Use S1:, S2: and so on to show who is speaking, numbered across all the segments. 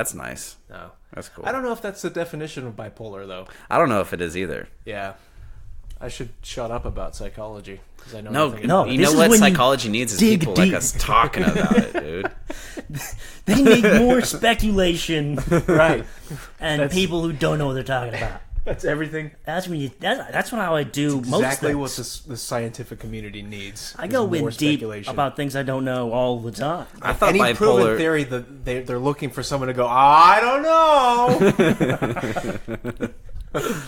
S1: That's nice.
S2: No.
S1: That's cool.
S2: I don't know if that's the definition of bipolar, though.
S1: I don't know if it is either.
S2: Yeah. I should shut up about psychology. I know
S1: No,
S2: nothing
S1: no.
S2: about it.
S1: You know what psychology needs is people like us talking about it, dude.
S3: They need more speculation,
S2: Right.
S3: and people who don't know what they're talking about.
S2: That's everything.
S3: That's when that's how I do most
S2: Exactly
S3: things.
S2: what the scientific community needs.
S3: I go in
S2: more
S3: deep
S2: speculation.
S3: about things I don't know all the time.
S1: I thought
S2: Any proven
S1: bipolar.
S2: theory that they're looking for someone to go, I don't know.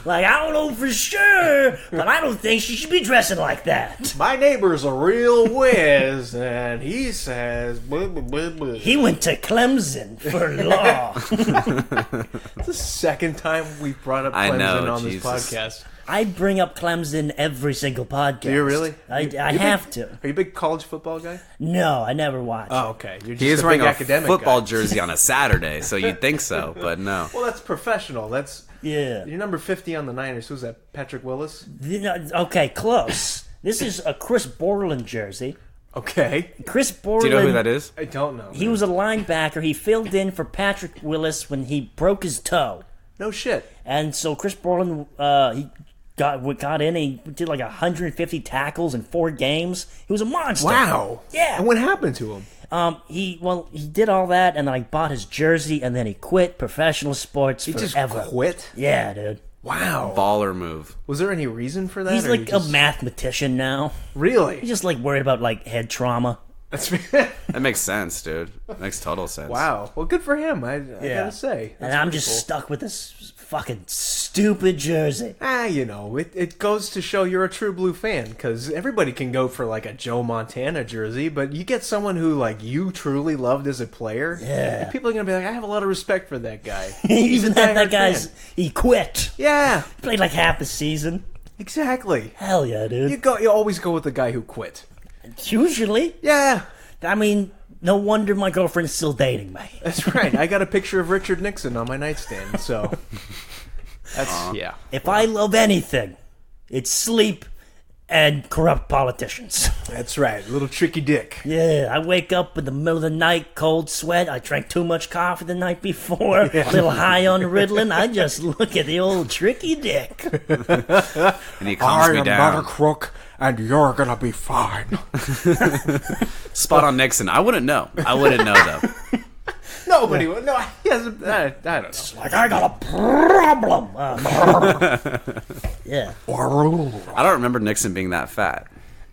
S3: Like, I don't know for sure, but I don't think she should be dressing like that.
S2: My neighbor's a real whiz, and he says, blah, blah, blah, blah.
S3: He went to Clemson for law.
S2: It's the second time we've brought up
S1: I
S2: Clemson
S1: know,
S2: on
S1: Jesus.
S2: this podcast.
S3: I bring up Clemson every single podcast.
S2: Do you really?
S3: I have to.
S2: Are you a big college football guy?
S3: No, I never watched.
S2: Oh, okay. You're just
S1: He is
S2: a
S1: wearing
S2: big
S1: a
S2: academic
S1: football
S2: guy.
S1: jersey on a Saturday, so you'd think so, but no.
S2: Well, that's professional. That's
S3: Yeah.
S2: You're number 50 on the Niners. Who's that? Patrick Willis?
S3: Okay, close. This is a Chris Borland jersey.
S2: Okay.
S3: Chris Borland.
S1: Do you know who that is?
S2: I don't know.
S3: He was a linebacker. He filled in for Patrick Willis when he broke his toe.
S2: No shit.
S3: And so Chris Borland, he got in. He did like 150 tackles in 4 games. He was a monster.
S2: Wow.
S3: Yeah.
S2: And what happened to him?
S3: He did all that, and then I bought his jersey, and then he quit professional sports
S2: He
S3: forever.
S2: just quit?
S3: Yeah, dude.
S2: Wow.
S1: Baller move.
S2: Was there any reason for that?
S3: He's
S2: or
S3: like
S2: you just...
S3: a mathematician now.
S2: Really?
S3: He's just like worried about like head trauma.
S2: That's
S1: That makes sense, dude. That makes total sense.
S2: Wow. Well, good for him. I gotta say.
S3: And I'm just stuck with this fucking stupid jersey.
S2: You know, it goes to show you're a true blue fan, because everybody can go for like a Joe Montana jersey, but you get someone who like you truly loved as a player,
S3: Yeah.
S2: people are gonna be like, I have a lot of respect for that guy.
S3: Even
S2: a
S3: that
S2: diehard
S3: guy's
S2: fan.
S3: he quit.
S2: Yeah,
S3: Played like half the season.
S2: exactly.
S3: Hell yeah, dude.
S2: You always go with the guy who quit.
S3: Usually,
S2: Yeah,
S3: I mean, no wonder my girlfriend's still dating me.
S2: that's right. I got a picture of Richard Nixon on my nightstand, so that's yeah.
S3: If I love anything, it's sleep and corrupt politicians.
S2: That's right. Little tricky dick.
S3: Yeah, I wake up in the middle of the night, cold sweat. I drank too much coffee the night before, a little high on Ritalin. I just look at the old tricky dick.
S1: And he calms me down.
S2: crook, and you're gonna be fine.
S1: Spot on Nixon. I wouldn't know. though.
S2: Nobody would. No, he hasn't. I don't know.
S3: Like, I got a problem. Yeah.
S1: I don't remember Nixon being that fat.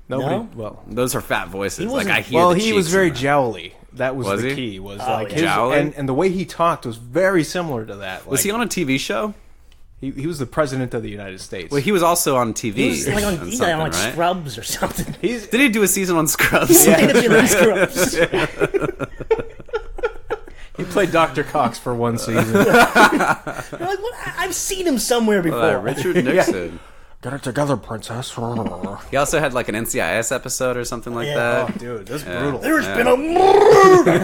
S2: Nobody.
S3: No?
S2: Well,
S1: Those are fat voices.
S3: wasn't-
S1: Like I hear.
S2: well,
S1: the
S2: he was
S1: cheeks
S2: very
S1: and that.
S2: jowly. That was the
S1: he?
S2: key. Was
S3: Oh,
S2: like
S3: yeah.
S2: his,
S1: Jowly?
S2: and the way he talked was very similar to that. Like,
S1: Was he on a TV show?
S2: He was the president of the United States.
S1: Well, he was also on TV.
S3: He was like on,
S1: and
S3: he's like on
S1: something, right?
S3: Scrubs or something.
S2: He's
S1: Did he do a season on Scrubs?
S3: He did on Scrubs.
S2: he played Dr. Cox for one season.
S3: Like, what? I've seen him somewhere before.
S1: Richard Nixon.
S2: Get it together, princess.
S1: He also had like an NCIS episode or something like
S2: Oh,
S1: that.
S2: dude, that's brutal.
S3: There's been a murder.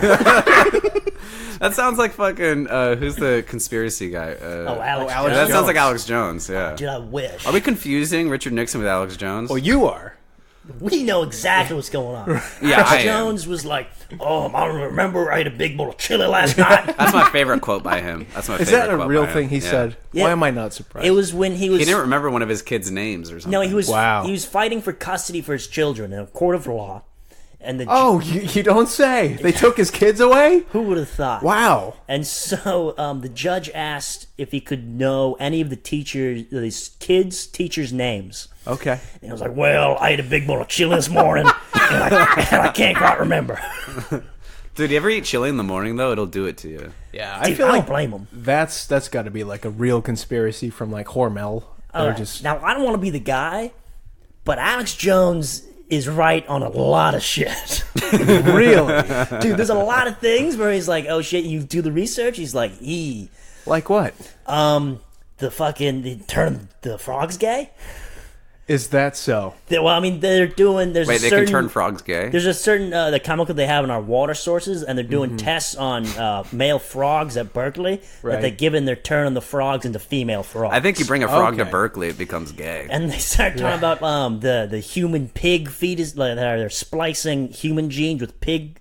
S1: That sounds like fucking. Who's the conspiracy guy?
S3: Alex.
S2: Alex
S1: That
S2: Jones.
S1: sounds like Alex Jones. Yeah.
S3: Dude, I wish.
S1: Are we confusing Richard Nixon with Alex Jones?
S2: Well, you are.
S3: We know exactly what's going on.
S1: Yeah,
S3: Alex
S1: I am.
S3: Jones was like, I remember I ate a big bowl of chili last night.
S1: That's my favorite quote by him. That's my
S2: Is
S1: favorite
S2: that a
S1: quote
S2: real
S1: by him.
S2: thing he
S1: Yeah.
S2: said?
S3: Yeah.
S2: Why am I not surprised?
S3: It was when he was...
S1: He didn't remember one of his kids' names or something.
S3: No, he was
S2: Wow.
S3: he was fighting for custody for his children in a court of law. And the
S2: Oh, you don't say. They took his kids away?
S3: who would have thought?
S2: Wow.
S3: And so the judge asked if he could know any of the these kids' teachers' names.
S2: Okay.
S3: And he was like, well, I ate a big bowl of chili this morning, and I can't quite remember.
S1: Dude, you ever eat chili in the morning though? It'll do it to you.
S2: Yeah,
S3: Dude,
S2: I feel
S3: I
S2: like
S3: don't blame him.
S2: that's got to be like a real conspiracy from like Hormel. Or just
S3: Now, I don't want to be the guy, but Alex Jones is right on a lot of shit.
S2: really
S3: Dude, there's a lot of things where he's like, oh shit, you do the research? He's like,
S2: like what?
S3: the turn the frogs gay?
S2: Is that so?
S3: Well, I mean, there's
S1: Wait,
S3: a
S1: they
S3: certain...
S1: can turn frogs gay?
S3: There's a certain the chemical they have in our water sources, and they're doing tests on male frogs at Berkeley that
S2: Right.
S3: they're giving their turn the frogs into female frogs.
S1: I think you bring a frog to
S2: Okay.
S1: Berkeley, it becomes gay.
S3: And they start talking about the human pig fetus. Like they're splicing human genes with pig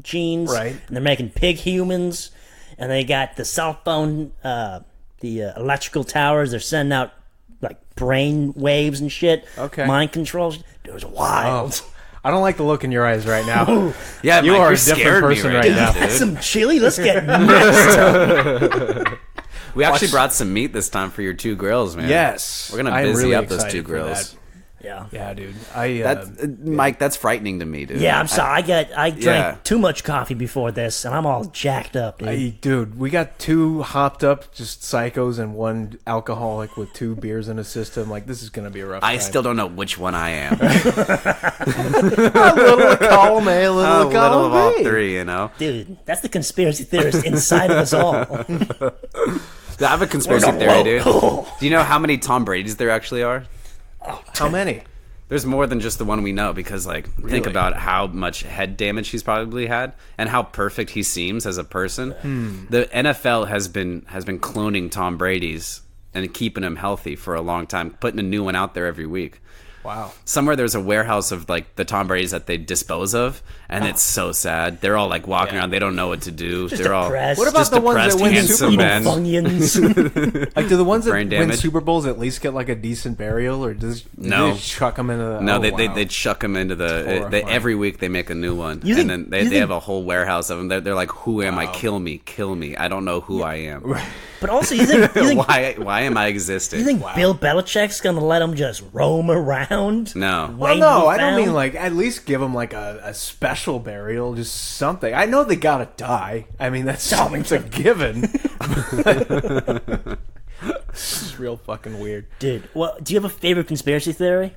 S3: genes,
S2: Right.
S3: And they're making pig humans. and they got the cell phone, the electrical towers. They're sending out like brain waves and shit.
S2: Okay.
S3: Mind controls. It was wild.
S2: Oh, I don't like the look in your eyes right now.
S1: Yeah,
S2: You
S1: Mike,
S2: are
S1: you're
S2: a different
S1: scared me
S2: person
S1: right
S2: right
S1: now,
S2: now.
S1: dude.
S3: Some chili. Let's get messed up.
S1: We actually brought some meat this time for your 2 grills, man.
S2: Yes.
S1: We're gonna
S2: I am
S1: busy
S2: really
S1: up those 2
S2: excited for
S1: grills.
S2: that.
S3: Yeah.
S2: Yeah, dude.
S1: Mike, that's frightening to me, dude.
S3: Yeah, I'm sorry. I drank
S1: Yeah.
S3: too much coffee before this, and I'm all jacked up, dude.
S2: Dude, we got 2 hopped up, just psychos, and 1 alcoholic with 2 beers in his system. Like, this is gonna be a rough
S1: I
S2: time.
S1: still don't know which one I am.
S2: a little of column A, a little
S1: A
S2: of
S1: little
S2: column
S1: of all
S2: B.
S1: 3, you know.
S3: Dude, that's the conspiracy theorist inside of us all.
S1: I have a conspiracy theory, dude. Do you know how many Tom Brady's there actually are?
S2: How many?
S1: There's more than just the one we know because, like, think about how much head damage he's probably had and how perfect he seems as a person. The NFL has been cloning Tom Brady's and keeping him healthy for a long time, putting a new one out there every week.
S2: Wow.
S1: Somewhere there's a warehouse of like the Tom Brady's that they dispose of, and it's so sad. They're all like walking around, they don't know what to do.
S3: Just
S1: They're
S3: depressed.
S1: all
S2: What about
S1: just
S2: the ones that
S1: depressed,
S2: win
S1: handsome
S2: Super
S1: men.
S3: Funyuns.
S2: Like, do the ones that
S1: Brain
S2: win
S1: damage.
S2: Super Bowls at least get like a decent burial, or do
S1: No.
S2: they just chuck them into the?
S1: No,
S2: oh,
S1: they
S2: wow.
S1: chuck them into the.
S2: horrifying.
S1: Every week they make a new one,
S3: You think-
S1: and then
S3: you
S1: they
S3: think-
S1: have a whole warehouse of them. They're like, "Who am I? Kill me, kill me! I don't know who I am.
S3: But also, you think
S1: Why am I existing?"
S3: you think Bill Belichick's gonna let him just roam around?
S1: No.
S2: Well,
S3: waiting
S2: no,
S3: to be
S2: I don't
S3: found?
S2: mean like at least give them like a special burial, just something. I know they gotta die. I mean that's it's a given. It's real fucking weird.
S3: Dude, well, do you have a favorite conspiracy theory?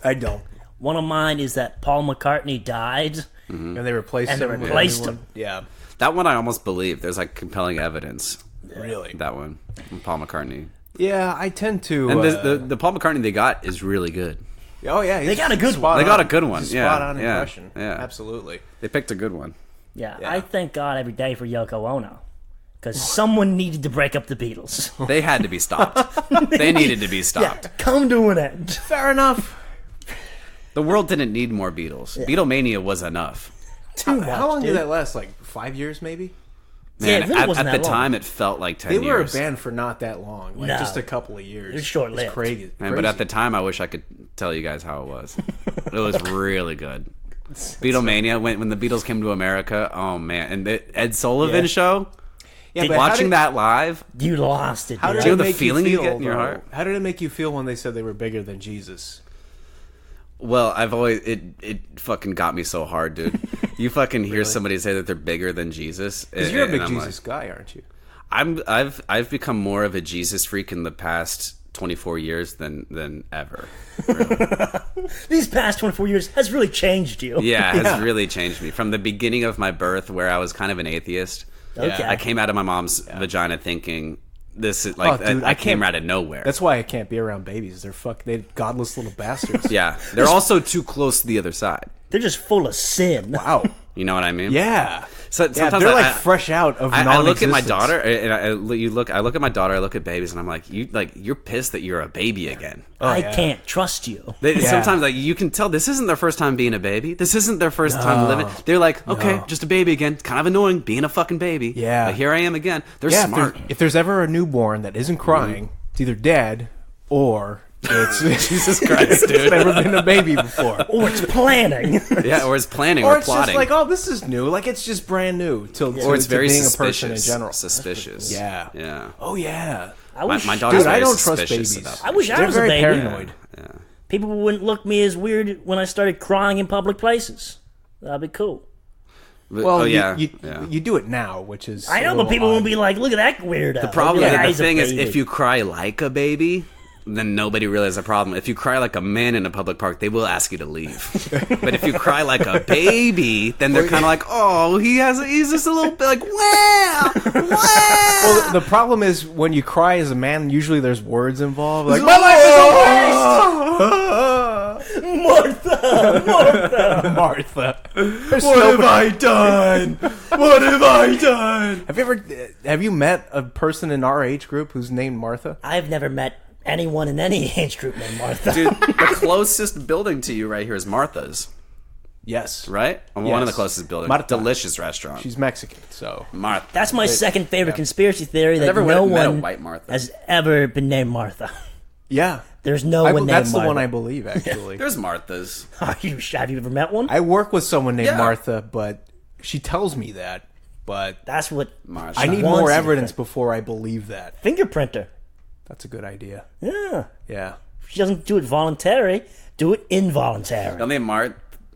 S2: I don't.
S3: One of mine is that Paul McCartney died.
S2: And they replaced
S3: And
S2: him.
S3: they
S2: with
S3: replaced
S2: a new
S3: him.
S2: one. Yeah,
S1: That one I almost believe. There's like compelling evidence.
S2: really.
S1: That one, from Paul McCartney,
S2: Yeah, I tend to.
S1: and the Paul McCartney they got is really good.
S2: oh yeah,
S3: They got a good
S2: spot
S3: one.
S1: They got
S2: on.
S1: a good one.
S2: He's a
S1: Yeah,
S2: spot on
S1: yeah,
S2: impression.
S1: yeah.
S2: Absolutely.
S1: They picked a good one.
S3: Yeah,
S2: Yeah.
S3: I thank God every day for Yoko Ono. Because someone needed to break up the Beatles.
S1: They had to be stopped. They needed to be
S3: Yeah,
S1: stopped.
S3: come to an end.
S2: Fair enough.
S1: The world didn't need more Beatles. Beatlemania was enough.
S3: Too much,
S2: How long
S3: dude.
S2: did that last? Like 5 years, maybe.
S3: Yeah,
S1: Man,
S3: it really
S1: at
S3: wasn't
S1: the
S3: that long.
S1: time, it felt like 10
S2: They were a
S1: years.
S2: band for not that long, like
S3: No.
S2: just a couple of years.
S3: It was short-lived.
S2: It's crazy.
S1: Man, but at the time, I wish I could tell you guys how it was. It was really good. Beatlemania, when the Beatles came to America, oh man. And the Ed Sullivan
S2: Yeah.
S1: show,
S2: yeah, but
S1: watching that live,
S3: You lost it,
S2: How
S3: dude.
S2: did
S1: Do you
S2: it
S1: know the
S2: make
S1: feeling you
S2: you feel,
S1: get in your
S2: though?
S1: heart?
S2: How did it make you feel when they said they were bigger than Jesus?
S1: well, I've always, it fucking got me so hard, dude. You fucking hear somebody say that they're bigger than Jesus.
S2: Because you're a big
S1: and I'm
S2: Jesus guy, aren't you?
S1: I've become more of a Jesus freak in the past 24 years than ever.
S3: These past 24 years has really changed you.
S1: Yeah, it has really changed me. From the beginning of my birth, where I was kind of an atheist,
S3: Okay.
S1: I came out of my mom's vagina thinking this is like
S2: Oh, dude,
S1: I
S2: I
S1: came
S2: can't-
S1: out of nowhere.
S2: That's why I can't be around babies. They're godless little bastards.
S1: Yeah, they're also too close to the other side.
S3: They're just full of sin.
S2: Wow.
S1: You know what I mean?
S2: Yeah.
S1: So
S2: Yeah,
S1: sometimes
S2: they're
S1: I,
S2: like fresh out of
S1: I look at my
S2: non-existence.
S1: daughter, and I look at my daughter. I look at babies, and I'm like, you're pissed that you're a baby again.
S3: I
S2: yeah.
S3: can't trust you.
S1: Sometimes like you can tell this isn't their first time being a baby. This isn't their first time living. They're like, okay, just a baby again. It's kind of annoying being a fucking baby.
S2: Yeah.
S1: But here I am again. They're
S2: Yeah,
S1: smart.
S2: if there's ever a newborn that isn't crying, it's either dead or it's
S1: Jesus Christ, dude.
S2: never been a baby before.
S3: Or it's planning.
S1: Yeah, or it's planning
S2: Or
S1: or
S2: it's
S1: plotting.
S2: just like, oh, this is new. Like it's just brand new.
S1: or it's very
S2: being
S1: suspicious.
S2: a person in general.
S1: Suspicious.
S2: Yeah.
S1: Yeah.
S2: Oh yeah.
S3: I
S1: My,
S3: wish,
S1: my daughter's
S2: Dude, I
S1: very
S2: don't trust
S1: suspicious
S2: babies.
S1: about
S3: I wish I
S2: They're
S3: was a
S2: very
S3: baby.
S2: paranoid.
S1: Yeah.
S3: People wouldn't look me as weird when I started crying in public places. That'd be cool.
S2: Well,
S1: oh, yeah.
S2: you
S1: yeah.
S2: do it now, which is
S3: I
S2: a
S3: know, but
S2: little
S3: people
S2: odd.
S3: won't be like, look at that weirdo.
S1: The problem,
S3: They'll be like,
S1: the
S3: "He's a
S1: thing is,
S3: baby."
S1: if you cry like a baby, then nobody really has a problem. If you cry like a man in a public park, they will ask you to leave. But if you cry like a baby, then they're kind of like, oh, he's just a little bit like, wow, wow.
S2: Well, the problem is when you cry as a man, usually there's words involved. Like, my life is a waste! Martha.
S1: What have I done? What have I done?
S2: Have you met a person in our age group who's named Martha?
S3: I've never met anyone in any age group named Martha.
S1: Dude, the closest building to you right here is Martha's.
S2: Yes.
S1: right? One of the closest buildings.
S2: Marta.
S1: Delicious restaurant.
S2: She's Mexican, so.
S1: Martha.
S3: That's my second favorite conspiracy theory, that
S1: never
S3: no
S1: met a
S3: one
S1: white Martha.
S3: has ever been named Martha.
S2: Yeah.
S3: There's no one named
S2: That's
S3: Martha.
S2: the one I believe, actually.
S1: There's Marthas.
S3: Have you ever met one?
S2: I work with someone named
S1: Yeah.
S2: Martha, but she tells me that. But
S3: That's what
S1: Martha.
S2: I need
S3: wants
S2: more
S3: you to
S2: evidence
S3: think.
S2: before I believe that.
S3: Fingerprinter.
S2: That's a good idea.
S3: Yeah.
S2: Yeah.
S3: She doesn't do it voluntary. Do it involuntary.
S1: The only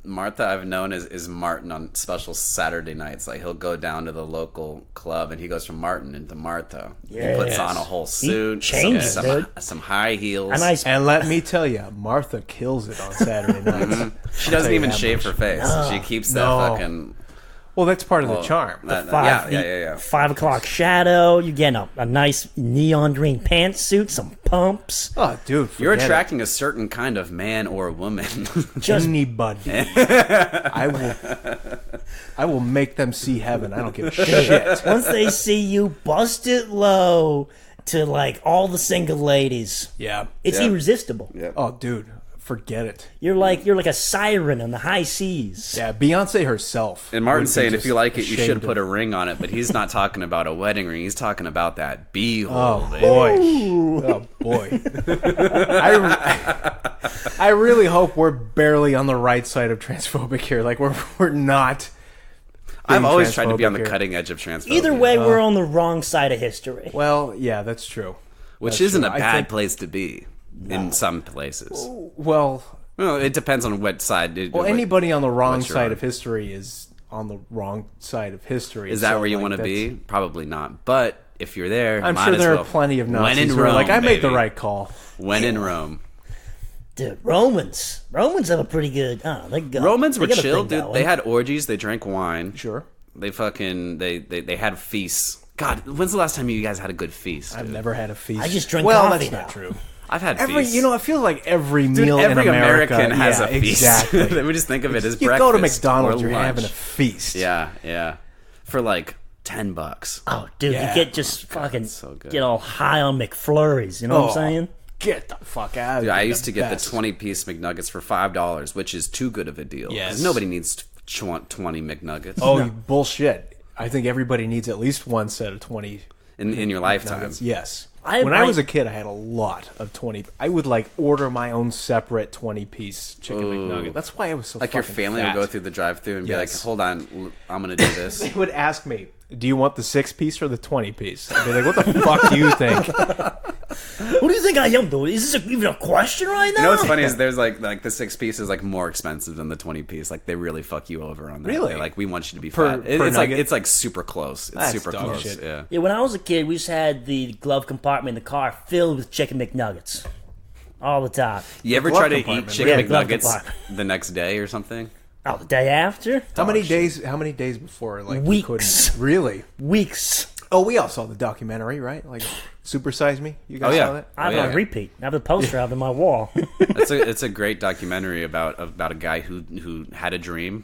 S1: Martha I've known is Martin on special Saturday nights. Like, he'll go down to the local club and he goes from Martin into Martha. He puts
S3: Yes.
S1: on a whole suit,
S3: changes, dude.
S1: some high heels.
S3: A nice
S2: And let me tell you, Martha kills it on Saturday nights.
S1: She doesn't even
S2: that
S1: shave her
S2: much.
S1: face. She keeps that
S2: No.
S1: fucking...
S2: Well, that's part of the charm.
S1: Yeah.
S3: 5 o'clock shadow. You get a nice neon green pantsuit, some pumps.
S2: Oh, dude,
S1: You're
S2: forget
S1: attracting a certain kind of man or woman.
S3: Just
S2: anybody. I will make them see heaven. I don't give a shit.
S3: once they see you, bust it low to like all the single ladies.
S2: Yeah.
S3: It's
S1: Yeah.
S3: irresistible.
S1: Yeah.
S2: Oh, dude, forget it.
S3: You're like a siren on the high seas.
S2: Yeah, Beyonce herself.
S1: And Martin's
S2: would be
S1: saying, if
S2: just
S1: you like it, you should
S2: ashamed
S1: put
S2: of
S1: a ring on it. But he's not talking about a wedding ring. He's talking about that beehole.
S2: Oh
S1: baby.
S2: boy! Oh boy! I really hope we're barely on the right side of transphobic here. Like we're not.
S1: I've
S2: being
S1: always tried to be on the
S2: transphobic here.
S1: cutting edge of transphobia.
S3: Either way, we're on the wrong side of history.
S2: Well, yeah, that's true.
S1: which
S2: That's
S1: isn't
S2: true.
S1: a
S2: I
S1: bad
S2: think-
S1: place to be in some places.
S2: Well,
S1: Well, it depends on what side.
S2: well, anybody on the wrong
S1: what you're
S2: side
S1: on.
S2: of history is on the wrong side of history.
S1: Is that
S2: So,
S1: where you
S2: like,
S1: want to
S2: that's-
S1: be? Probably not. But if you're there,
S2: I'm
S1: might
S2: sure
S1: as
S2: there
S1: well.
S2: are plenty of
S1: When
S2: Nazis
S1: in
S2: who are
S1: Rome,
S2: like, I made the
S1: baby.
S2: right call.
S1: When in Rome.
S3: Dude, Romans have a pretty good.
S1: Romans were
S3: got a
S1: chill,
S3: thing
S1: dude.
S3: going.
S1: They had orgies. They drank wine.
S2: Sure.
S1: They fucking they had feasts. God, when's the last time you guys had a good feast?
S2: I've
S1: dude?
S2: never had a feast.
S3: I just drink
S2: well,
S3: coffee
S2: that's not
S3: now.
S2: true.
S1: I've had
S2: Every,
S1: feasts.
S2: you know, I feel like every
S1: Dude,
S2: meal
S1: every
S2: in America
S1: American has
S2: yeah,
S1: a feast.
S2: Exactly.
S1: we just think of it as
S2: you
S1: breakfast.
S2: go to McDonald's,
S1: or
S2: you're
S1: lunch.
S2: having a feast.
S1: Yeah, for like $10.
S3: Oh, dude,
S2: Yeah.
S3: you get just fucking
S1: so good.
S3: get all high on McFlurries. You know what I'm saying?
S2: Get the fuck out of
S1: Dude,
S2: here.
S1: I used to get
S2: best.
S1: the 20-piece McNuggets for $5, which is too good of a deal. 'Cause
S2: Yes.
S1: nobody needs 20 McNuggets
S2: Oh, bullshit. I think everybody needs at least one set of 20
S1: in your lifetime.
S2: nuggets. Yes.
S3: I-
S2: when I
S3: I-
S2: was a kid, I had a lot of 20. I would like order my own separate 20-piece chicken McNugget. That's why I was so
S1: Like your
S2: fucking
S1: family
S2: fat.
S1: would go through the drive-through and be like,
S2: Yes.
S1: "Hold on, I'm gonna do this."
S2: They would ask me, "Do you want the 6-piece or the 20-piece?" I'd be like, "What the fuck do you think?"
S3: Who do you think I am, dude? Is this even a question right now?
S1: You know what's funny is there's like the 6-piece is like more expensive than the 20-piece. Like they really fuck you over on that.
S2: Really?
S1: They're like, we want you to be
S2: Per-
S1: fat.
S2: per
S1: It's like
S2: nugget?
S1: it's like super close. It's
S2: That's
S1: super
S2: dog
S1: close.
S2: shit.
S1: Yeah.
S3: Yeah, when I was a kid, we just had the glove compartment in the car filled with chicken McNuggets all the time.
S1: You ever
S2: glove
S1: try to eat
S2: compartment.
S1: chicken
S3: Yeah, glove
S1: McNuggets
S3: compartment.
S1: the next day or something?
S3: Oh, the day after?
S2: How many days? How many days before? Like you
S3: Weeks.
S2: couldn't really?
S3: Weeks.
S2: Oh, we all saw the documentary, right? Like Super Size Me. You guys
S1: Oh, yeah.
S2: saw that?
S3: I have
S1: Oh,
S3: it
S1: yeah.
S3: on repeat. I have the poster out on my wall.
S1: It's a great documentary about a guy who had a dream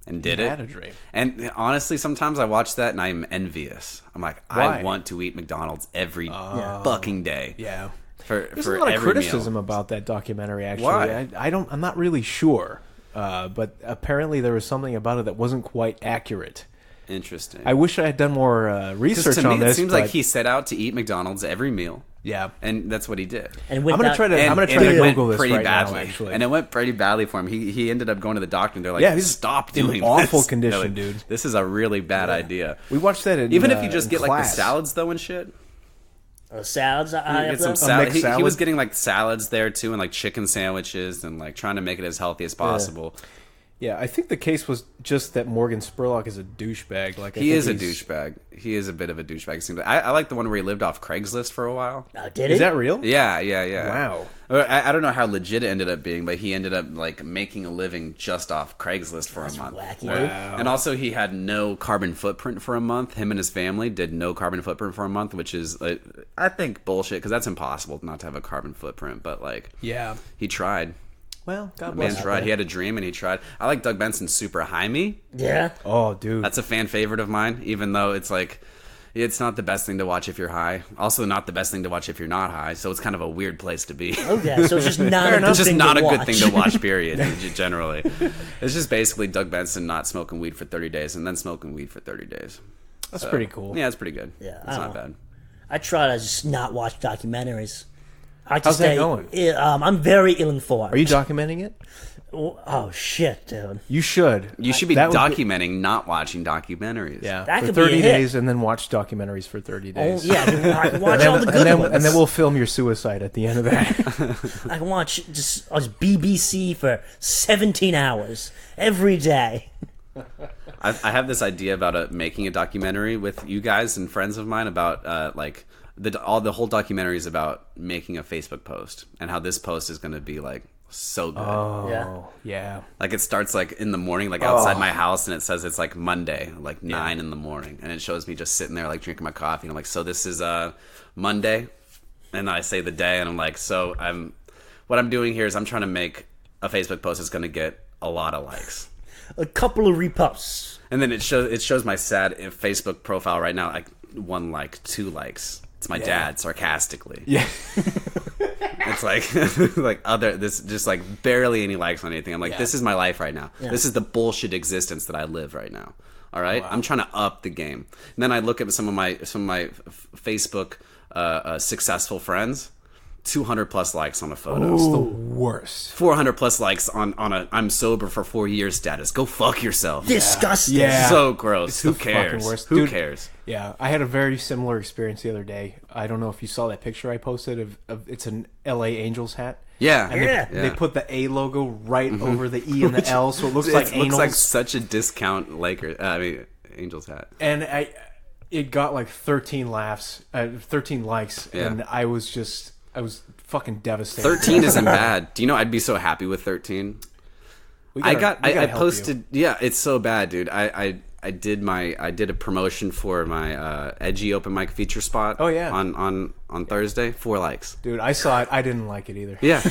S1: and did it.
S2: Had a dream.
S1: And honestly, sometimes I watch that and I'm envious. I'm like,
S2: Why?
S1: I want to eat McDonald's every fucking day.
S2: Yeah.
S1: For
S2: There's
S1: for
S2: a lot of
S1: every
S2: criticism
S1: meal.
S2: about that documentary. Actually,
S1: Why?
S2: I'm not really sure, but apparently there was something about it that wasn't quite accurate.
S1: Interesting.
S2: I wish I had done more
S1: 'Cause
S2: research
S1: to me,
S2: on this.
S1: it seems
S2: but
S1: like he set out to eat McDonald's every meal,
S2: yeah.
S1: and that's what he did.
S3: And
S2: I'm
S3: went
S2: gonna
S3: down-
S2: try to.
S1: And,
S2: I'm gonna
S1: and
S2: try to
S1: it went
S2: Google this
S1: pretty
S2: right
S1: badly,
S2: now. Actually,
S1: and it went pretty badly for him. He ended up going to the doctor, and they're like,
S2: Yeah, he's
S1: "Stop
S2: in
S1: doing
S2: awful
S1: this."
S2: condition,
S1: They're like,
S2: dude.
S1: This is a really bad idea.
S2: we watched that.
S1: Even if you just
S2: in
S1: get like the
S2: class.
S1: salads though and shit.
S3: salads. I
S1: You
S3: have
S1: get some
S3: those.
S1: salad.
S2: mixed
S1: He
S2: salad?
S1: was getting like salads there too, and like chicken sandwiches, and like trying to make it as healthy as possible.
S2: Yeah, I think the case was just that Morgan Spurlock is a douchebag. Like I
S1: He
S2: think
S1: is a
S2: he's-
S1: douchebag. He is a bit of a douchebag. it seems like. I like the one where he lived off Craigslist for a while.
S3: Did he?
S2: Is that real?
S1: Yeah.
S2: Wow.
S1: I don't know how legit it ended up being, but he ended up like making a living just off Craigslist for a month.
S3: wacky,
S1: Right?
S3: dude.
S1: And also, he had no carbon footprint for a month. Him and his family did no carbon footprint for a month, which is, I think, bullshit because that's impossible not to have a carbon footprint. But like,
S2: Yeah.
S1: he tried.
S2: Well, God
S1: Man
S2: bless.
S1: tried. He had a dream and he tried. I like Doug Benson's Super High Me.
S3: Yeah.
S2: Oh, dude.
S1: That's a fan favorite of mine, even though it's like It's not the best thing to watch if you're high. Also, not the best thing to watch if you're not high. So it's kind of a weird place to be.
S3: Okay, so it's just not a good
S1: It's just
S3: thing
S1: not
S3: to
S1: a good
S3: watch.
S1: thing to watch. Period. Generally, it's just basically Doug Benson not smoking weed for 30 days and then smoking weed for 30 days.
S2: That's pretty cool.
S1: Yeah, it's pretty good.
S3: Yeah,
S1: it's not bad.
S3: I try to just not watch documentaries. I like to
S2: How's that
S3: stay,
S2: going?
S3: I'm very ill-informed.
S2: Are you documenting it?
S3: Oh, shit, dude.
S2: You should.
S1: You should be
S2: That would
S1: documenting not watching documentaries.
S2: Yeah,
S3: That
S2: for
S3: could be a
S2: 30
S3: hit.
S2: days, and then watch documentaries for 30
S3: Oh,
S2: days.
S3: yeah, dude, I can watch all the good ones.
S2: And then we'll film your suicide at the end of that.
S3: I can watch just BBC for 17 hours every day.
S1: I have this idea about making a documentary with you guys and friends of mine about like the whole documentary is about making a Facebook post and how this post is going to be like so good.
S2: Oh, yeah.
S1: Like it starts like in the morning, like outside my house, and it says it's like Monday, like 9 in the morning, and it shows me just sitting there like drinking my coffee, and I'm like, so this is Monday, and I say the day, and I'm like, so what I'm doing here is I'm trying to make a Facebook post that's going to get a lot of likes.
S3: A couple of reposts.
S1: And then it shows my sad Facebook profile right now, like 1 like, 2 likes. It's my dad sarcastically.
S2: Yeah.
S1: It's like like this just like barely any likes on anything. I'm like, this is my life right now.
S3: Yeah.
S1: This is the bullshit existence that I live right now. All right, I'm trying to up the game. And then I look at some of my Facebook successful friends. 200 plus likes on a photo.
S2: It's the worst.
S1: 400 plus likes on a I'm sober for 4 years status. Go fuck yourself.
S3: Disgusting.
S2: Yeah.
S1: So gross.
S2: It's
S1: Who
S2: the fucking
S1: cares?
S2: worst.
S1: Who
S2: Dude,
S1: cares?
S2: Yeah, I had a very similar experience the other day. I don't know if you saw that picture I posted of it's an LA Angels hat.
S1: Yeah.
S2: And
S3: Yeah.
S2: they put the A logo right over the E and the L, so it looks like
S1: It looks like
S2: anals.
S1: such a discount Angels hat.
S2: And it got like 13 laughs, 13 likes,
S1: Yeah.
S2: and I was fucking devastated.
S1: 13 isn't bad. Do you know I'd be so happy with 13? I posted. Yeah, it's so bad, dude. I did a promotion for my edgy open mic feature spot.
S2: Oh, yeah.
S1: On Thursday, 4 likes.
S2: Dude, I saw it. I didn't like it either.
S1: Yeah.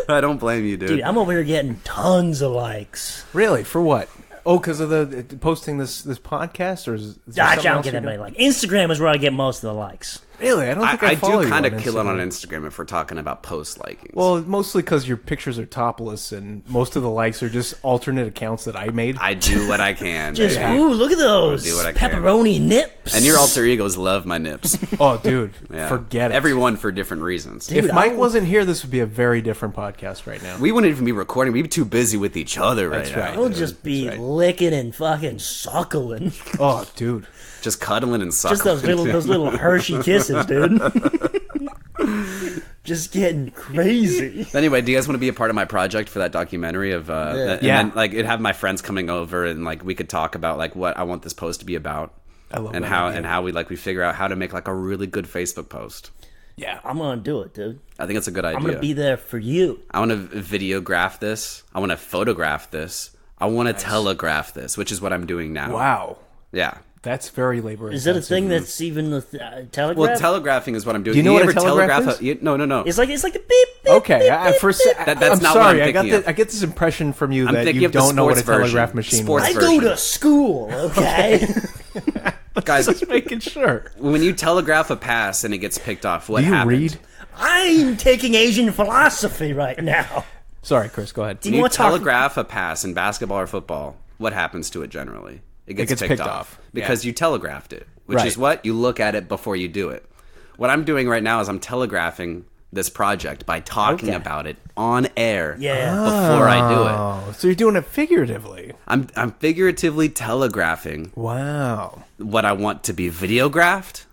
S1: I don't blame you, dude.
S3: Dude, I'm over here getting tons of likes.
S2: Really? For what? Oh, because of the posting this podcast, or is there
S3: I
S2: something
S3: don't
S2: else
S3: get
S2: you're
S3: anybody
S2: doing?
S3: like Instagram is where I get most of the likes.
S2: Really? I don't think I follow
S1: do
S2: you
S1: kind
S2: on
S1: of kill it on
S2: Instagram.
S1: Instagram if we're talking about post likings.
S2: Well, mostly because your pictures are topless, and most of the likes are just alternate accounts that I made.
S1: I do what I can.
S3: Just,
S1: baby.
S3: ooh, look at those
S1: do what I can.
S3: pepperoni nips.
S1: And your alter egos love my nips.
S2: Oh, dude,
S1: Yeah.
S2: forget it.
S1: Everyone for different reasons.
S3: Dude,
S2: If Mike
S3: I'll-
S2: wasn't here, this would be a very different podcast right now.
S1: We wouldn't even be recording. We'd be too busy with each other right
S2: That's
S1: now.
S2: right.
S3: I'll just be
S2: That's right.
S3: licking and fucking suckling.
S2: Oh, dude.
S1: Just cuddling and suckling.
S3: Just those little Hershey kisses, dude. Just getting crazy.
S1: Anyway, do you guys want to be a part of my project for that documentary of and
S2: Yeah.
S1: then like it'd have my friends coming over and like we could talk about like what I want this post to be about.
S2: I love
S1: and
S2: that
S1: how
S2: idea.
S1: and how we figure out how to make like a really good Facebook post.
S2: Yeah.
S3: I'm gonna do it, dude.
S1: I think it's a good idea.
S3: I'm gonna be there for you.
S1: I want to videograph this. I want to photograph this. I want to telegraph this, which is what I'm doing now.
S2: Wow.
S1: Yeah.
S2: That's very labor
S3: Is that a
S2: intensive.
S3: thing that's even a telegraph?
S1: Well, telegraphing is what I'm doing.
S2: Do you know what a
S1: ever
S2: telegraph is?
S1: No.
S3: it's like the beep. beep
S2: Okay,
S3: beep,
S2: for
S3: beep.
S1: That's
S2: I'm
S1: not
S2: sorry.
S1: what I'm
S2: I got
S1: thinking of.
S2: I get this impression from you
S1: I'm
S2: that
S1: thinking
S2: you
S1: of the
S2: don't know what a
S1: sports
S2: telegraph
S1: version.
S2: machine
S1: Sports
S3: I
S2: is.
S3: go
S1: version.
S3: to school, okay?
S1: Guys,
S2: Just making sure.
S1: when you telegraph a pass and it gets picked off, what
S2: Do you
S1: happens?
S2: read?
S3: I'm taking Asian philosophy right now.
S2: Sorry, Chris. Go ahead.
S3: Do
S1: When
S3: you
S1: you
S3: want to talk?
S1: telegraph a pass in basketball or football, what happens to it generally? It gets picked off. Because you telegraphed it, which
S2: Right.
S1: is what? You look at it before you do it. What I'm doing right now is I'm telegraphing this project by talking
S3: Okay.
S1: about it on air
S3: Yeah.
S1: before I do it.
S2: Oh, so you're doing it figuratively.
S1: I'm figuratively telegraphing
S2: Wow.
S1: what I want to be videographed,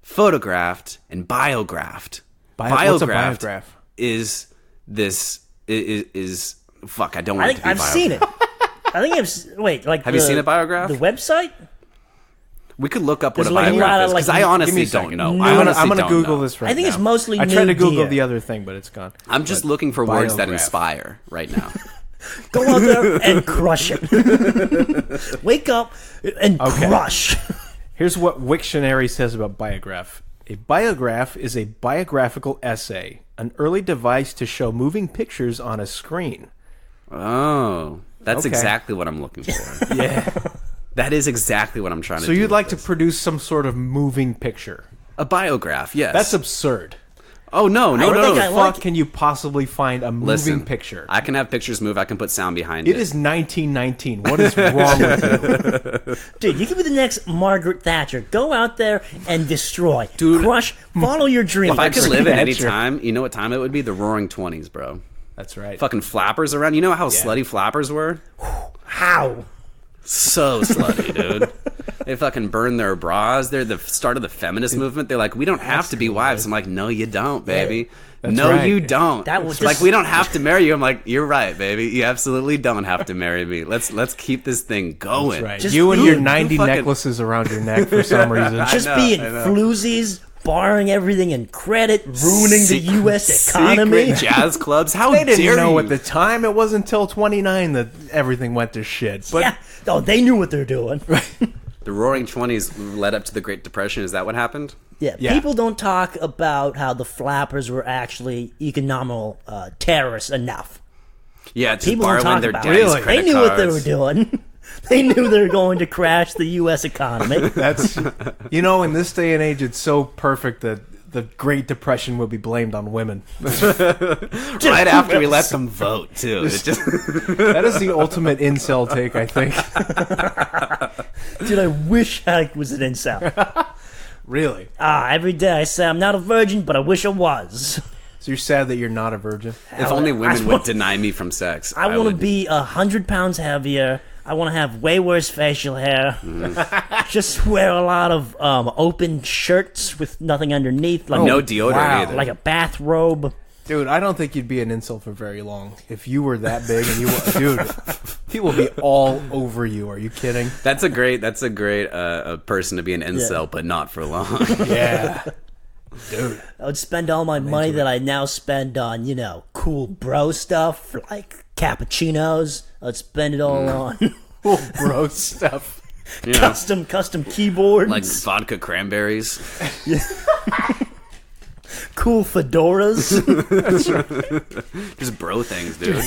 S1: photographed, and biographed.
S2: What's a biograph?
S1: Is this is fuck? I don't want
S3: I
S1: it
S3: think
S1: to be
S3: I've
S1: biograph.
S3: seen it. I think wait, like
S1: Have you seen a biograph?
S3: The website?
S1: We could look up what a
S3: There's like a lot
S1: biograph
S3: of,
S1: is because
S3: like,
S1: I
S2: Give me
S1: honestly
S2: a second.
S1: don't know.
S3: No,
S1: I honestly
S2: I'm gonna
S1: don't
S2: Google
S1: know.
S2: this right
S3: I think
S2: now.
S3: it's mostly
S2: I tried to
S3: nude
S2: Google
S3: deer.
S2: the other thing, but it's gone.
S1: I'm just looking for words that
S2: biograph.
S1: inspire right now.
S3: Go out there and crush it. Wake up and crush.
S2: Here's what Wiktionary says about biograph. A biograph is a biographical essay, an early device to show moving pictures on a screen.
S1: Oh, that's
S2: Okay.
S1: exactly what I'm looking for.
S2: Yeah.
S1: That is exactly what I'm trying to do.
S2: So you'd like to
S1: this.
S2: produce some sort of moving picture.
S1: A biograph, yes.
S2: That's absurd.
S1: Oh, no.
S3: think
S2: How
S3: I
S2: the
S3: like
S2: fuck can you possibly find a moving
S1: Listen,
S2: picture?
S1: I can have pictures move. I can put sound behind it.
S2: It is 1919. What is wrong with you?
S3: Dude, you could be the next Margaret Thatcher. Go out there and destroy.
S1: Dude.
S3: Crush. Follow your dreams.
S1: If I could live at any
S2: Thatcher.
S1: time, you know what time it would be? The Roaring 20s, bro.
S2: That's right.
S1: Fucking flappers around. You know how slutty flappers were?
S3: How?
S1: So slutty, dude. They fucking burn their bras. They're the start of the feminist movement. They're like, we don't have to be wives. I'm like, no, you don't, baby.
S2: That's
S1: No,
S2: right.
S1: you don't.
S3: That was
S1: like,
S3: just-
S1: we don't have to marry you. I'm like, you're right, baby. You absolutely don't have to marry me. Let's keep this thing going.
S2: That's right.
S3: Just
S2: You and
S3: who-
S2: your
S3: who
S2: 90
S1: fucking-
S2: necklaces around your neck for some reason.
S3: Just
S1: know,
S3: being
S1: I know.
S3: floozies, borrowing everything in credit, ruining the
S1: Secret-
S3: U.S. economy.
S1: Secret jazz clubs. How
S2: They
S1: dare
S2: didn't know
S1: you?
S2: at the time. It wasn't until 29 that everything went to shit. But
S3: Yeah. Oh, they knew what they're doing.
S1: The Roaring 20s led up to the Great Depression. Is that what happened?
S3: Yeah,
S2: Yeah.
S3: people don't talk about how the flappers were actually economical terrorists enough.
S1: Yeah, just
S3: People don't
S1: borrowing
S3: talk
S1: their
S3: about
S1: daddy's
S3: it.
S2: Really?
S3: They
S1: credit
S3: knew what they were
S1: cards.
S3: doing. They knew they were going to crash the U.S. economy.
S2: that's, in this day and age, it's so perfect that the Great Depression would be blamed on women.
S1: Right after we let them vote, too. It just,
S2: That is the ultimate incel take, I think.
S3: Dude, I wish I was an incel.
S2: Really?
S3: Every day I say I'm not a virgin, but I wish I was.
S2: So you're sad that you're not a virgin?
S1: if only women would
S3: want-
S1: deny me from sex.
S3: I want to
S1: would-
S3: be 100 pounds heavier. I want to have way worse facial hair. Just wear a lot of open shirts with nothing underneath, like
S1: no deodorant
S2: wow.
S1: either.
S3: like a bathrobe.
S2: Dude, I don't think you'd be an incel for very long. If you were that big and you were... Dude, people would be all over you. Are you kidding?
S1: That's a great person to be an incel, but not for long.
S2: Yeah. Dude.
S3: I would spend all my money that I now spend on, cool bro stuff like cappuccinos. I'd spend it all on
S2: Cool bro stuff.
S1: You know,
S3: custom keyboards,
S1: like vodka cranberries.
S3: cool fedoras.
S1: Just bro things, dude.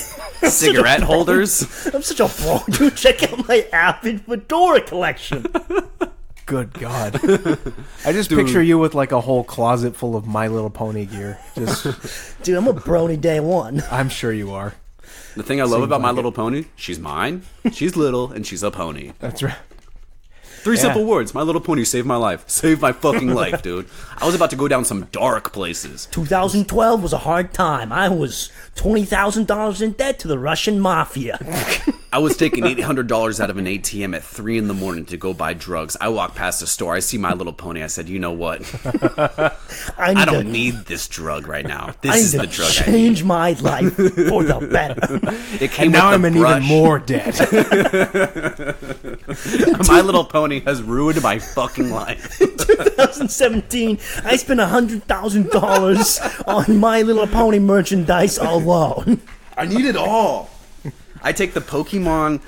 S1: Cigarette holders.
S3: I'm such a bro, dude. Check out my Avid fedora collection.
S2: Good God. I just picture you with like a whole closet full of My Little Pony gear. Just,
S3: Dude, I'm a brony day one.
S2: I'm sure you are.
S1: The thing I love about My Little Pony, she's mine, she's little, and she's a pony.
S2: That's right.
S1: 3 simple words. My Little Pony saved my life. Saved my fucking life, dude. I was about to go down some dark places.
S3: 2012 was a hard time. I was $20,000 in debt to the Russian mafia.
S1: I was taking $800 out of an ATM at 3 in the morning to go buy drugs. I walk past the store. I see My Little Pony. I said, you know what? I don't need this drug right now. This is the drug I need.
S3: change my life for the better.
S1: It came
S2: And now
S1: with
S2: I'm
S1: the
S2: in
S1: brush.
S2: even more debt.
S1: My Little Pony has ruined my fucking life.
S3: 2017, I spent $100,000 on My Little Pony merchandise alone.
S1: I need it all. I take the Pokemon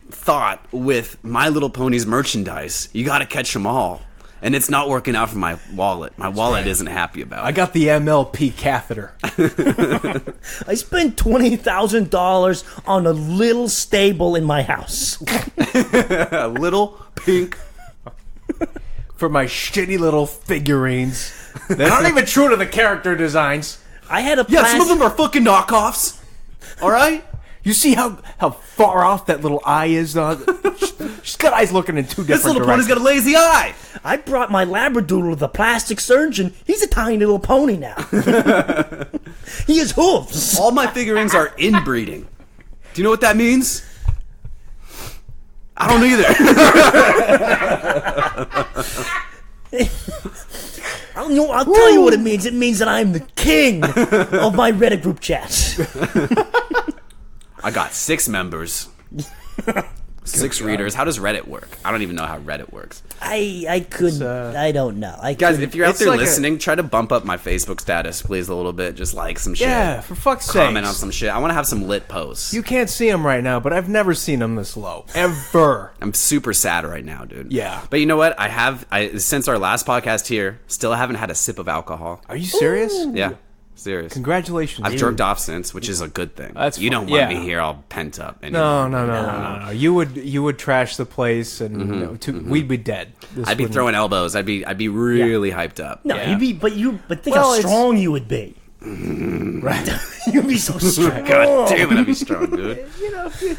S1: thought with My Little Pony's merchandise. You gotta catch them all. And it's not working out for my wallet. My wallet isn't happy about
S2: I
S1: it.
S2: got the MLP catheter.
S3: I spent $20,000 on a little stable in my house.
S1: A little pink.
S2: For my shitty little figurines. They're not even true to the character designs.
S3: I had a
S1: Yeah, some of them are fucking knockoffs. Alright?
S2: You see how far off that little eye is? She's got eyes looking in two different
S1: This little pony's
S2: directions.
S1: got a lazy eye.
S3: I brought my Labradoodle to the plastic surgeon. He's a tiny little pony now. He has hooves.
S1: All my figurines are inbreeding. Do you know what that means? I don't either.
S3: I'll tell you what it means. It means that I'm the king of my Reddit group chat.
S1: I got 6 members. 6 readers. How does Reddit work? I don't even know how Reddit works.
S3: I couldn't. I don't know.
S1: Guys, if you're out
S2: It's
S1: there
S2: like
S1: listening, try to bump up my Facebook status, please, a little bit. Just like some shit.
S2: Yeah, for fuck's sake.
S1: Comment on some shit. I want to have some lit posts.
S2: You can't see him right now, but I've never seen him this low. Ever.
S1: I'm super sad right now, dude.
S2: Yeah.
S1: But you know what? I since our last podcast here, still haven't had a sip of alcohol.
S2: Are you serious?
S1: Yeah. Serious.
S2: Congratulations.
S1: I've jerked off since, which is a good thing.
S2: That's
S1: you don't
S2: fine.
S1: want
S2: Yeah.
S1: me here all pent up. Anymore.
S2: No. You would trash the place, and we'd be dead. This
S1: I'd be
S2: wouldn't-
S1: throwing elbows. I'd be really hyped up.
S3: No,
S2: Yeah.
S3: you'd be, but think
S2: Well,
S3: how
S2: it's-
S3: strong you would be.
S2: Right.
S3: You'd be so strong.
S1: God damn it, I'd be strong, dude.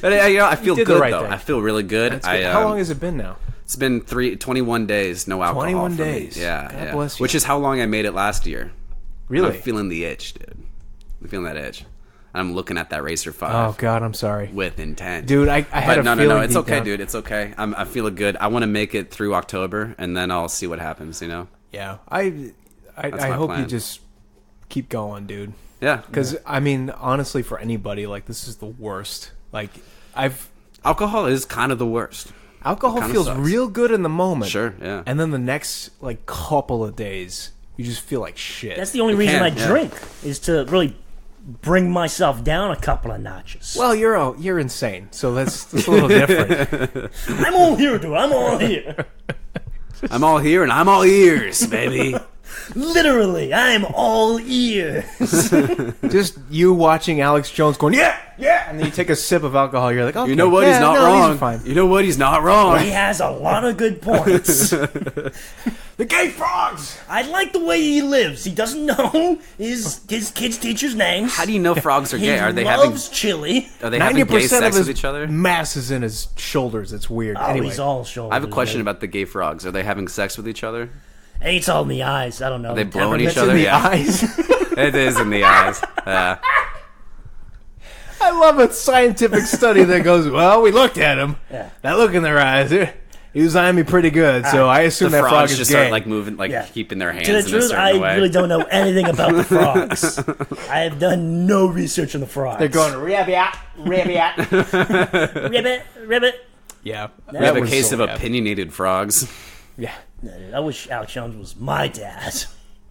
S1: But I feel
S2: did the
S1: good
S2: right
S1: though.
S2: thing.
S1: I feel really good.
S2: That's good. How long has it been now?
S1: It's been 21 days, no alcohol.
S2: 21
S1: for me.
S2: days.
S1: Yeah,
S2: God
S1: yeah.
S2: bless you.
S1: Which is how long I made it last year.
S2: Really?
S1: I'm feeling the itch, dude. I'm feeling that itch. I'm looking at that Racer 5
S2: Oh God, I'm sorry,
S1: with intent.
S2: dude. I had
S1: But
S2: a feeling.
S1: no. It's
S2: deep
S1: okay,
S2: down-
S1: dude. It's okay. I feel good. I want to make it through October, and then I'll see what happens. You know?
S2: Yeah, I
S1: my
S2: hope you
S1: plan.
S2: just keep going, dude.
S1: Yeah.
S2: Because I mean, honestly, for anybody, like this is the worst. Like
S1: Alcohol is kind of the worst.
S2: alcohol
S1: kinda
S2: feels
S1: sucks.
S2: real good in the moment.
S1: Sure, yeah.
S2: And then the next like couple of days, you just feel like shit.
S3: That's the only reason I
S1: can, yeah.
S3: drink, is to really bring myself down a couple of notches.
S2: well, you're insane, so that's a little different.
S3: I'm all here, dude. I'm all here.
S1: I'm all here and I'm all ears, baby.
S3: Literally, I'm all ears.
S2: Just you watching Alex Jones going, yeah, and then you take a sip of alcohol, you're like, okay,
S1: You know what?
S2: yeah,
S1: He's not
S2: no,
S1: wrong.
S2: He's fine.
S1: You know what? He's not wrong.
S3: He has a lot of good points.
S2: The gay frogs.
S3: I like the way he lives. He doesn't know his kids' teachers' names.
S1: How do you know frogs are
S3: He
S1: gay? Are they having
S3: loves chili.
S1: gay
S2: 90%
S1: sex
S2: of his
S1: with each other?
S2: mass is in his shoulders. It's weird.
S3: Oh,
S2: anyway,
S3: he's all shoulders.
S1: I have a question
S3: dude.
S1: about the gay frogs. Are they having sex with each other?
S3: It's all in the eyes. I don't know.
S1: Are they blowing each
S2: it's
S1: other?
S2: in the
S1: Yeah.
S2: eyes.
S1: It is in the eyes.
S2: I love a scientific study that goes, well, we looked at him.
S3: Yeah.
S2: That look in their eyes, he was eyeing me pretty good, so I
S1: The
S2: assume that frog
S1: frogs
S2: is
S1: just
S2: gay.
S1: start like moving, like
S3: Yeah.
S1: keeping their hands
S3: To the
S1: in a
S3: truth,
S1: certain
S3: I
S1: way.
S3: really don't know anything about the frogs. I have done no research on the frogs.
S2: They're going, ribbit.
S3: ribbit.
S2: Yeah.
S1: We have a
S2: was
S1: case
S2: so
S1: of
S2: bad.
S1: opinionated frogs.
S2: Yeah.
S3: No, dude, I wish Alex Jones was my dad.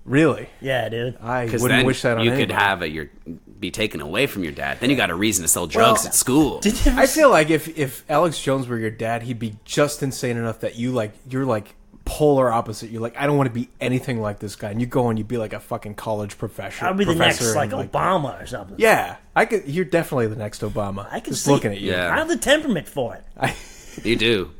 S2: Really?
S3: Yeah, dude.
S2: I
S1: Because
S2: wouldn't
S1: then
S2: wish that on
S1: you
S2: anybody.
S1: could have be taken away from your dad. Then you got a reason to sell drugs
S2: Well,
S1: at school.
S3: Did you ever
S2: I feel like if Alex Jones were your dad, he'd be just insane enough that you're like polar opposite. You're like, I don't want to be anything like this guy. And you go and you'd be like a fucking college professor.
S3: I'd be the next,
S2: professor
S3: like,
S2: and,
S3: Obama or something.
S2: Yeah, I could. You're definitely the next Obama.
S3: I can
S2: just
S3: see
S2: looking
S3: it.
S2: at you.
S1: Yeah.
S3: I have the temperament for it.
S1: You do.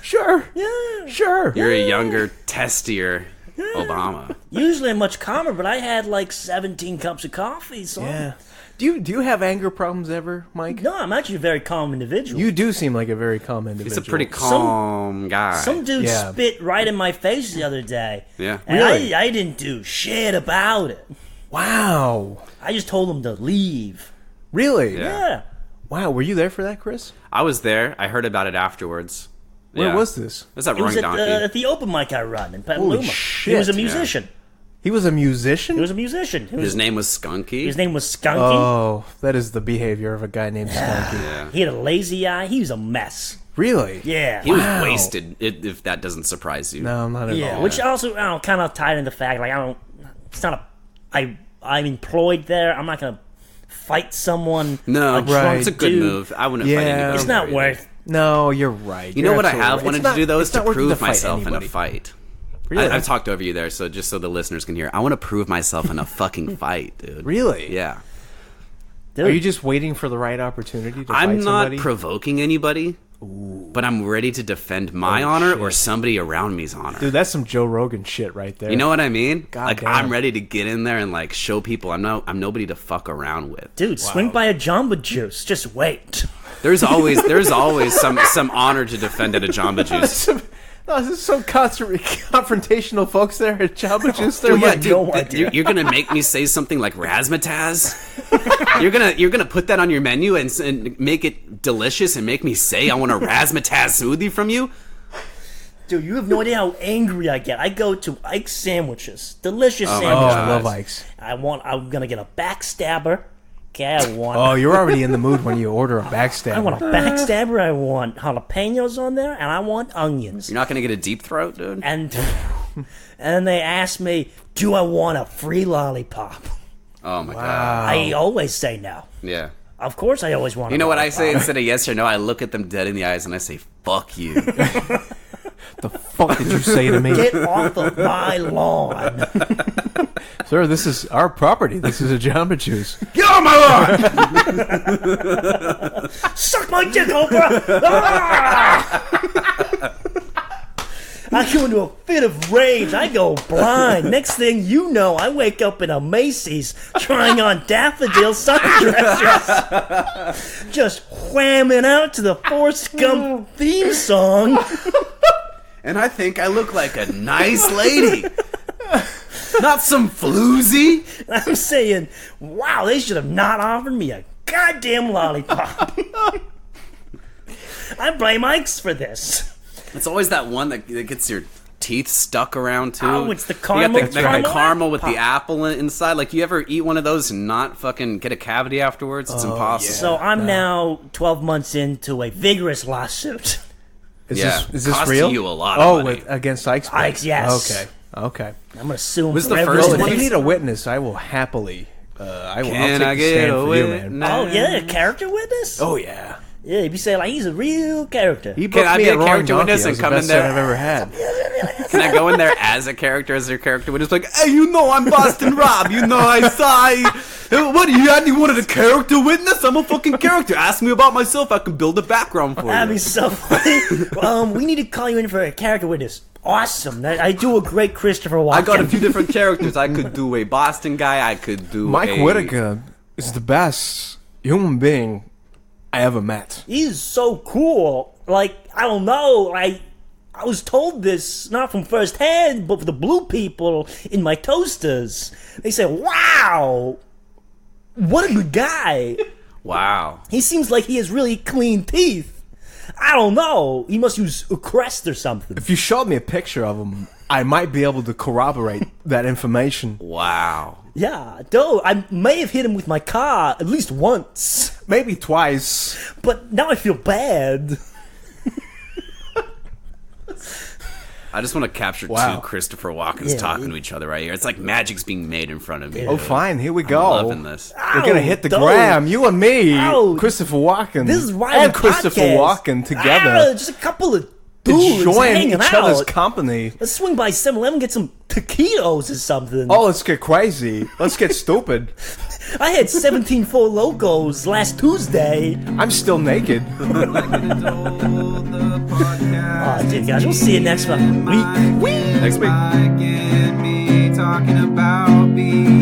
S2: Sure.
S3: Yeah.
S2: Sure.
S1: You're a younger, testier Obama.
S3: Usually I'm much calmer, but I had like 17 cups of coffee, so
S2: Yeah. Do you have anger problems ever, Mike?
S3: no, I'm actually a very calm individual.
S2: You do seem like a very calm individual.
S1: He's a pretty calm guy.
S3: Some dude
S2: Yeah.
S3: spit right in my face the other day.
S1: Yeah.
S3: And
S2: Really?
S3: I didn't do shit about it.
S2: Wow.
S3: I just told him to leave.
S2: Really?
S1: Yeah.
S3: Yeah.
S2: Wow. Were you there for that, Chris?
S1: I was there. I heard about it afterwards.
S2: Where
S1: Yeah.
S2: was this?
S1: It was at
S3: It was
S1: Roaring
S3: at,
S1: Donkey.
S3: at the open mic I run in
S2: Holy
S3: Petaluma. He
S2: shit.
S3: was a musician.
S2: He was a musician?
S3: He was a musician.
S1: His name was Skunky.
S3: His name was Skunky.
S2: Oh, that is the behavior of a guy named Skunky.
S1: Yeah.
S3: He had a lazy eye. He was a mess.
S2: Really?
S3: Yeah.
S1: He was
S2: Wow.
S1: wasted, if that doesn't surprise you.
S2: No, not at
S3: Yeah,
S2: all.
S3: which also kind of tied into the fact like I don't. It's not a. I'm employed there. I'm not gonna fight someone.
S1: No,
S3: a drunk
S1: it's a good
S3: dude.
S1: move. I wouldn't fight
S2: Yeah.
S1: anybody.
S3: It's not
S1: either.
S3: worth.
S2: No, you're right.
S1: You
S2: You're
S1: know what I
S2: absolutely
S1: have
S2: right.
S1: wanted
S2: It's not-
S1: to do though is
S2: it's
S1: to
S2: not worth it
S1: prove
S2: to fight
S1: myself
S2: anybody.
S1: in a fight.
S2: Really?
S1: I've talked over you there, so just so the listeners can hear. I want to prove myself in a fucking fight, dude.
S2: Really?
S1: Yeah.
S3: Dude,
S2: Are you just waiting for the right opportunity to
S1: I'm
S2: fight
S1: not
S2: somebody?
S1: provoking anybody, but I'm ready to defend my honor or somebody around me's honor.
S2: Dude, that's some Joe Rogan shit right there.
S1: You know what I mean?
S2: God
S1: like
S2: damn.
S1: I'm ready to get in there and like show people I'm nobody to fuck around with.
S3: dude, swing by a Jamba Juice. Just wait.
S1: There's always some honor to defend at a Jamba Juice.
S2: No, this is some confrontational folks there at Jamba Juice. They're
S3: Dude, yeah,
S2: like,
S3: no idea.
S1: You're gonna make me say something like razzmatazz. You're gonna put that on your menu and make it delicious and make me say I want a razzmatazz smoothie from you.
S3: Dude, you have no idea how angry I get. I go to Ike's sandwiches, delicious
S2: oh,
S3: sandwiches.
S2: I love Ike's.
S3: I'm gonna get a backstabber. Okay, I want.
S2: Oh, you're already in the mood when you order a backstabber.
S3: I want a backstabber. I want jalapenos on there, and I want onions.
S1: You're not gonna get a deep throat, dude.
S3: And and they ask me, "Do I want a free lollipop?"
S1: Oh my god.
S3: I always say no.
S1: Yeah.
S3: Of course, I always want.
S1: You know what I say instead of yes or no? I look at them dead in the eyes and I say, "Fuck you."
S2: The fuck did you say to me?
S3: Get off of my lawn.
S2: Sir, this is our property. This is a Jamba Juice.
S1: Get on my lawn!
S3: Suck my dick, Oprah! Ah! I go into a fit of rage. I go blind. Next thing you know, I wake up in a Macy's trying on daffodil sundresses. Just whamming out to the Forrest Gump theme song.
S1: And I think I look like a nice lady. Not some floozy.
S3: I'm saying, wow, they should have not offered me a goddamn lollipop. I blame Ike's for this.
S1: It's always that one that gets your teeth stuck around too.
S3: Oh, it's the
S1: You
S3: caramel.
S1: got the caramel with the apple inside. Like, you ever eat one of those and not fucking get a cavity afterwards? It's impossible.
S3: So I'm now 12 months into a vigorous lawsuit.
S2: Is
S1: Yeah.
S2: this
S1: Cost
S2: real?
S1: you a lot of money.
S2: Against Ike's?
S3: Ike's, yes.
S2: Okay.
S3: I'm gonna sue him
S1: Was
S3: for
S1: the
S3: every
S1: first
S2: Well,
S1: one-
S2: if you need a witness, I will happily. I'll
S1: Can
S2: take
S1: I
S2: the
S1: get
S2: stand
S1: a
S2: for you,
S1: witness?
S2: man.
S3: Oh yeah, a character witness.
S2: Oh yeah.
S3: Yeah, if you say like he's a real character.
S2: He booked
S1: I
S2: me
S1: be
S2: at
S1: a
S2: Roaring
S1: character
S2: Donkey.
S1: witness
S2: That
S1: and
S2: was the
S1: come in
S2: best
S1: there?
S2: set I've ever had.
S1: Can I go in there as a character, as their character witness? Like, hey, you know I'm Boston Rob. You know I saw you. What, you had you wanted a character witness? I'm a fucking character. Ask me about myself. I can build a background for
S3: That'd
S1: you.
S3: be so funny. We need to call you in for a character witness. Awesome. I do a great Christopher Walken.
S1: I got a few different characters. I could do a Boston guy. I could do
S2: Mike Whitaker is the best human being I ever met.
S3: He's so cool. Like, I don't know. I was told this not from first hand, but for the blue people in my toasters. They said, "Wow, what a good guy."
S1: Wow.
S3: He seems like he has really clean teeth. I don't know. He must use a crest or something.
S2: If you showed me a picture of him, I might be able to corroborate that information.
S1: Wow.
S3: Yeah, though I may have hit him with my car at least once,
S2: Maybe twice.
S3: but now I feel bad.
S1: I just want to capture
S2: Wow.
S1: two Christopher Walkens
S3: Yeah.
S1: talking to each other right here. It's like magic's being made in front of me.
S2: Oh, fine. Here we
S1: I'm
S2: go.
S1: loving this.
S2: We're gonna hit the
S3: Ow,
S2: gram. You and me,
S3: Ow.
S2: Christopher Walken,
S3: This is why
S2: and
S3: the
S2: Christopher
S3: podcast.
S2: Walken together,
S3: Just a couple of dudes
S2: enjoying
S3: hanging
S2: each other's
S3: out.
S2: company.
S3: Let's swing by 7-Eleven, get some taquitos or something.
S2: Oh, let's get crazy. Let's get stupid.
S3: I had 17 Four Locos last Tuesday.
S2: I'm still naked.
S3: Oh, dude, guys, we'll see you next fucking week.
S1: Next week.
S4: Mike and me talking about being